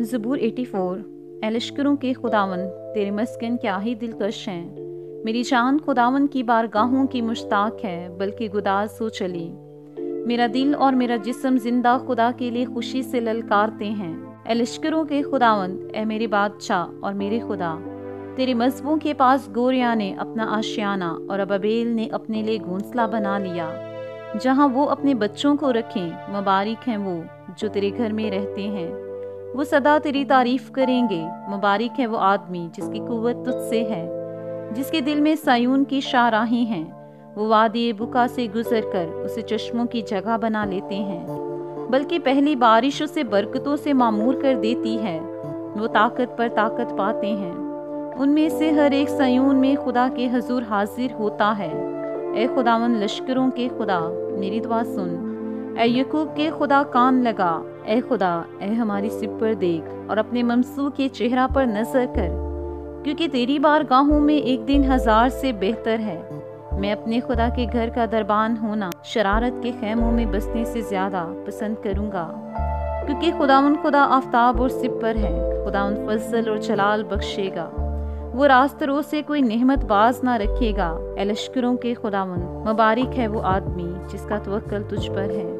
ज़बूर 84। ए लश्करों के खुदावन, तेरे मस्कन क्या ही दिलकश हैं। मेरी जान खुदावन की बारगाहों की मुश्ताक है, बल्कि गुदाज सो चली। मेरा दिल और मेरा जिस्म जिंदा खुदा के लिए खुशी से ललकारते हैं। ए लश्करों के खुदावन, ए मेरे बादशाह और मेरे खुदा, तेरे मजबों के पास गोरिया ने अपना आशियाना और अबेल ने अपने लिए घोंसला बना लिया, जहाँ वो अपने बच्चों को रखें। मुबारक हैं वो जो तेरे घर में रहते हैं, वो सदा तेरी तारीफ करेंगे। मुबारक है वो आदमी जिसकी कुव्वत तुझसे है, जिसके दिल में सायून की शाहराहें हैं। वो वादी बुका से गुजर कर उसे चश्मों की जगह बना लेते हैं, बल्कि पहली बारिश उसे बरकतों से मामूर कर देती है। वो ताकत पर ताकत पाते हैं। उनमें से हर एक सयून में खुदा के हजूर हाजिर होता है। ए खुदावन लश्करों के खुदा, मेरी दुआ सुन। ए यकूब के खुदा, कान लगा। ए खुदा, ए हमारी सिर पर देख और अपने ममसू के चेहरा पर नजर कर, क्योंकि तेरी बारगाहों में एक दिन 1000 से बेहतर है। मैं अपने खुदा के घर का दरबान होना शरारत के खैमों में बसने से ज्यादा पसंद करूंगा, क्योंकि खुदावन खुदा आफ्ताब और सिर पर है। खुदावन फजल और जलाल बख्शेगा, वो रास्तरों से कोई नेमत बाज ना रखेगा। ए लश्करों के खुदावन, मुबारक है वो आदमी जिसका तवक्कल तुझ पर है।